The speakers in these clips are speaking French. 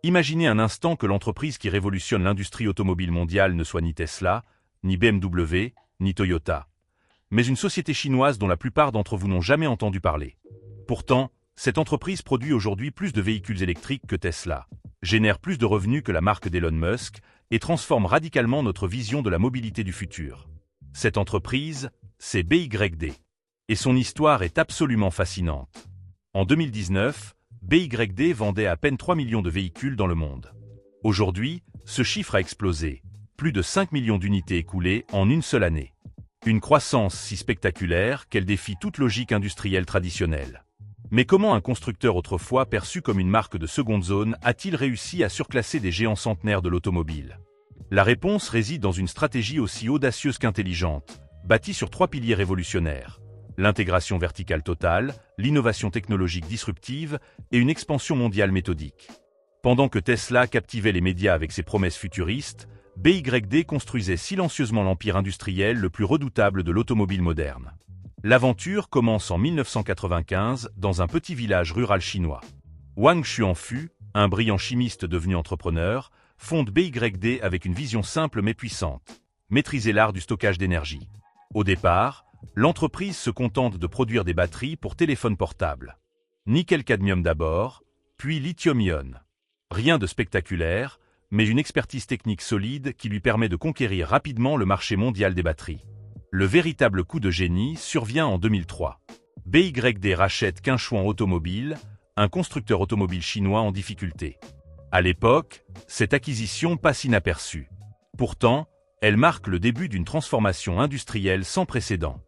Imaginez un instant que l'entreprise qui révolutionne l'industrie automobile mondiale ne soit ni Tesla, ni BMW, ni Toyota, mais une société chinoise dont la plupart d'entre vous n'ont jamais entendu parler. Pourtant, cette entreprise produit aujourd'hui plus de véhicules électriques que Tesla, génère plus de revenus que la marque d'Elon Musk et transforme radicalement notre vision de la mobilité du futur. Cette entreprise, c'est BYD. Et son histoire est absolument fascinante. En 2019, BYD vendait à peine 3 millions de véhicules dans le monde. Aujourd'hui, ce chiffre a explosé. Plus de 5 millions d'unités écoulées en une seule année. Une croissance si spectaculaire qu'elle défie toute logique industrielle traditionnelle. Mais comment un constructeur autrefois perçu comme une marque de seconde zone a-t-il réussi à surclasser des géants centenaires de l'automobile? La réponse réside dans une stratégie aussi audacieuse qu'intelligente, bâtie sur 3 piliers révolutionnaires. L'intégration verticale totale, l'innovation technologique disruptive et une expansion mondiale méthodique. Pendant que Tesla captivait les médias avec ses promesses futuristes, BYD construisait silencieusement l'empire industriel le plus redoutable de l'automobile moderne. L'aventure commence en 1995 dans un petit village rural chinois. Wang Xuanfu, un brillant chimiste devenu entrepreneur, fonde BYD avec une vision simple mais puissante: maîtriser l'art du stockage d'énergie. Au départ, l'entreprise se contente de produire des batteries pour téléphones portables. Nickel-cadmium d'abord, puis lithium-ion. Rien de spectaculaire, mais une expertise technique solide qui lui permet de conquérir rapidement le marché mondial des batteries. Le véritable coup de génie survient en 2003. BYD rachète Quinchuan Automobile, un constructeur automobile chinois en difficulté. À l'époque, cette acquisition passe inaperçue. Pourtant, elle marque le début d'une transformation industrielle sans précédent.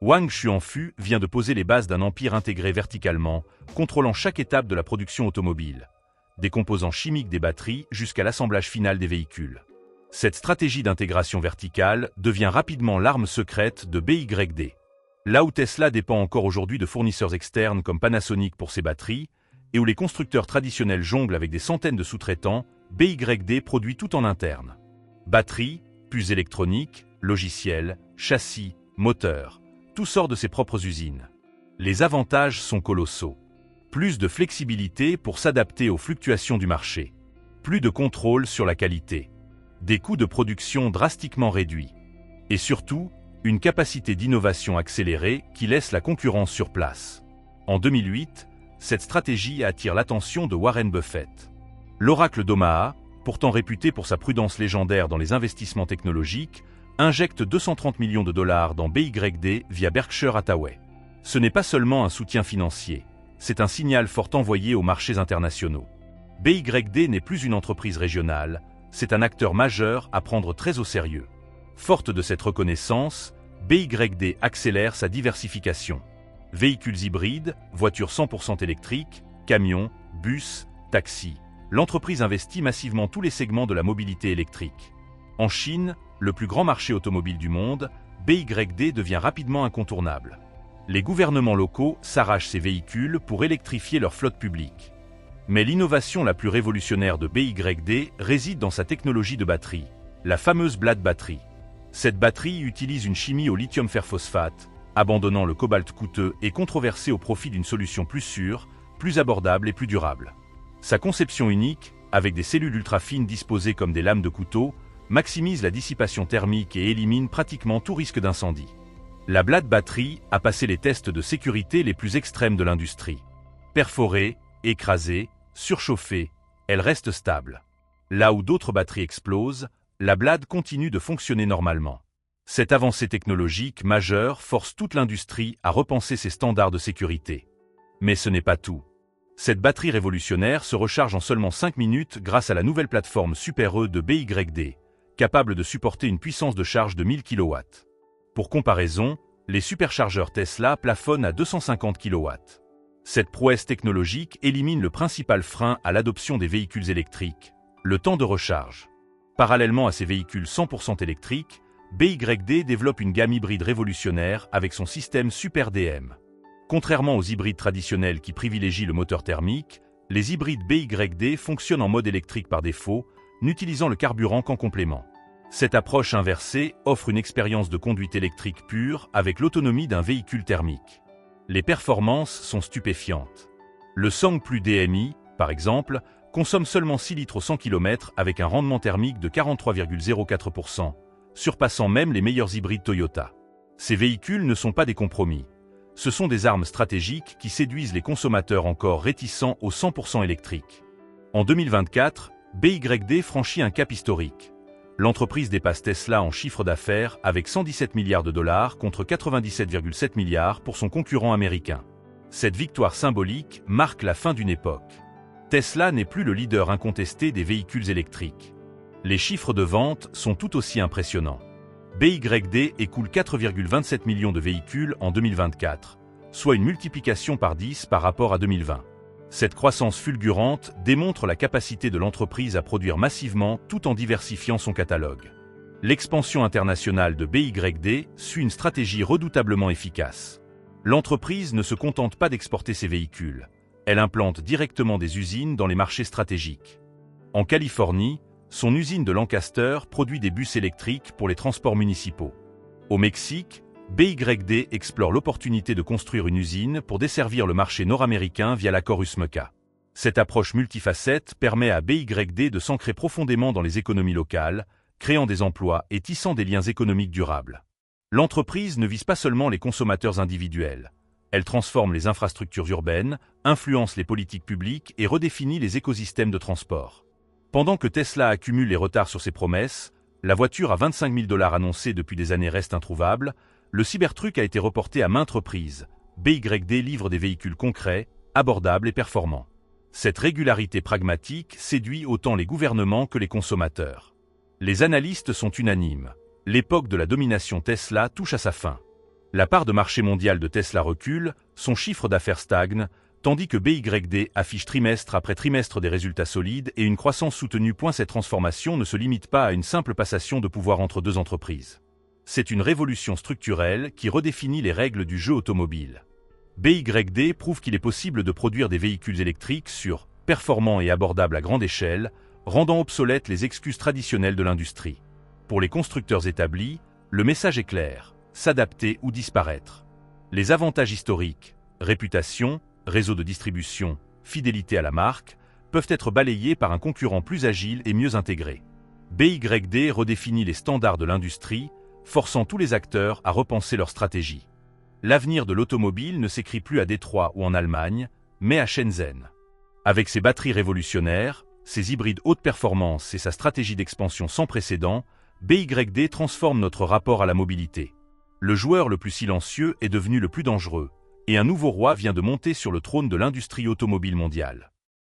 Wang Xuanfu vient de poser les bases d'un empire intégré verticalement, contrôlant chaque étape de la production automobile, des composants chimiques des batteries jusqu'à l'assemblage final des véhicules. Cette stratégie d'intégration verticale devient rapidement l'arme secrète de BYD. Là où Tesla dépend encore aujourd'hui de fournisseurs externes comme Panasonic pour ses batteries, et où les constructeurs traditionnels jonglent avec des centaines de sous-traitants, BYD produit tout en interne. Batteries, puces électroniques, logiciels, châssis, moteurs, tout sort de ses propres usines. Les avantages sont colossaux. Plus de flexibilité pour s'adapter aux fluctuations du marché. Plus de contrôle sur la qualité. Des coûts de production drastiquement réduits. Et surtout, une capacité d'innovation accélérée qui laisse la concurrence sur place. En 2008, cette stratégie attire l'attention de Warren Buffett. L'oracle d'Omaha, pourtant réputé pour sa prudence légendaire dans les investissements technologiques, injecte 230 millions de dollars dans BYD via Berkshire Hathaway. Ce n'est pas seulement un soutien financier, c'est un signal fort envoyé aux marchés internationaux. BYD n'est plus une entreprise régionale, c'est un acteur majeur à prendre très au sérieux. Forte de cette reconnaissance, BYD accélère sa diversification. Véhicules hybrides, voitures 100% électriques, camions, bus, taxis. L'entreprise investit massivement tous les segments de la mobilité électrique. En Chine, le plus grand marché automobile du monde, BYD devient rapidement incontournable. Les gouvernements locaux s'arrachent ces véhicules pour électrifier leur flotte publique. Mais l'innovation la plus révolutionnaire de BYD réside dans sa technologie de batterie, la fameuse Blade Battery. Cette batterie utilise une chimie au lithium fer phosphate, abandonnant le cobalt coûteux et controversé au profit d'une solution plus sûre, plus abordable et plus durable. Sa conception unique, avec des cellules ultra fines disposées comme des lames de couteau, maximise la dissipation thermique et élimine pratiquement tout risque d'incendie. La Blade Battery a passé les tests de sécurité les plus extrêmes de l'industrie. Perforée, écrasée, surchauffée, elle reste stable. Là où d'autres batteries explosent, la Blade continue de fonctionner normalement. Cette avancée technologique majeure force toute l'industrie à repenser ses standards de sécurité. Mais ce n'est pas tout. Cette batterie révolutionnaire se recharge en seulement 5 minutes grâce à la nouvelle plateforme Super E de BYD, capable de supporter une puissance de charge de 1000 kW. Pour comparaison, les superchargeurs Tesla plafonnent à 250 kW. Cette prouesse technologique élimine le principal frein à l'adoption des véhicules électriques, le temps de recharge. Parallèlement à ces véhicules 100% électriques, BYD développe une gamme hybride révolutionnaire avec son système Super DM. Contrairement aux hybrides traditionnels qui privilégient le moteur thermique, les hybrides BYD fonctionnent en mode électrique par défaut, n'utilisant le carburant qu'en complément. Cette approche inversée offre une expérience de conduite électrique pure avec l'autonomie d'un véhicule thermique. Les performances sont stupéfiantes. Le Song Plus DMI, par exemple, consomme seulement 6 litres au 100 km avec un rendement thermique de 43,04%, surpassant même les meilleurs hybrides Toyota. Ces véhicules ne sont pas des compromis. Ce sont des armes stratégiques qui séduisent les consommateurs encore réticents au 100% électrique. En 2024, BYD franchit un cap historique. L'entreprise dépasse Tesla en chiffre d'affaires avec 117 milliards de dollars contre 97,7 milliards pour son concurrent américain. Cette victoire symbolique marque la fin d'une époque. Tesla n'est plus le leader incontesté des véhicules électriques. Les chiffres de vente sont tout aussi impressionnants. BYD écoule 4,27 millions de véhicules en 2024, soit une multiplication par 10 par rapport à 2020. Cette croissance fulgurante démontre la capacité de l'entreprise à produire massivement tout en diversifiant son catalogue. L'expansion internationale de BYD suit une stratégie redoutablement efficace. L'entreprise ne se contente pas d'exporter ses véhicules. Elle implante directement des usines dans les marchés stratégiques. En Californie, son usine de Lancaster produit des bus électriques pour les transports municipaux. Au Mexique, BYD explore l'opportunité de construire une usine pour desservir le marché nord-américain via l'accord USMCA. Cette approche multifacette permet à BYD de s'ancrer profondément dans les économies locales, créant des emplois et tissant des liens économiques durables. L'entreprise ne vise pas seulement les consommateurs individuels. Elle transforme les infrastructures urbaines, influence les politiques publiques et redéfinit les écosystèmes de transport. Pendant que Tesla accumule les retards sur ses promesses, la voiture à 25 000 $ annoncée depuis des années reste introuvable. Le Cybertruck a été reporté à maintes reprises. BYD livre des véhicules concrets, abordables et performants. Cette régularité pragmatique séduit autant les gouvernements que les consommateurs. Les analystes sont unanimes. L'époque de la domination Tesla touche à sa fin. La part de marché mondial de Tesla recule, son chiffre d'affaires stagne, tandis que BYD affiche trimestre après trimestre des résultats solides et une croissance soutenue. Cette transformation ne se limite pas à une simple passation de pouvoir entre deux entreprises. C'est une révolution structurelle qui redéfinit les règles du jeu automobile. BYD prouve qu'il est possible de produire des véhicules électriques sûrs, performants et abordables à grande échelle, rendant obsolètes les excuses traditionnelles de l'industrie. Pour les constructeurs établis, le message est clair, s'adapter ou disparaître. Les avantages historiques, réputation, réseau de distribution, fidélité à la marque, peuvent être balayés par un concurrent plus agile et mieux intégré. BYD redéfinit les standards de l'industrie, forçant tous les acteurs à repenser leur stratégie. L'avenir de l'automobile ne s'écrit plus à Détroit ou en Allemagne, mais à Shenzhen. Avec ses batteries révolutionnaires, ses hybrides haute performance et sa stratégie d'expansion sans précédent, BYD transforme notre rapport à la mobilité. Le joueur le plus silencieux est devenu le plus dangereux, et un nouveau roi vient de monter sur le trône de l'industrie automobile mondiale.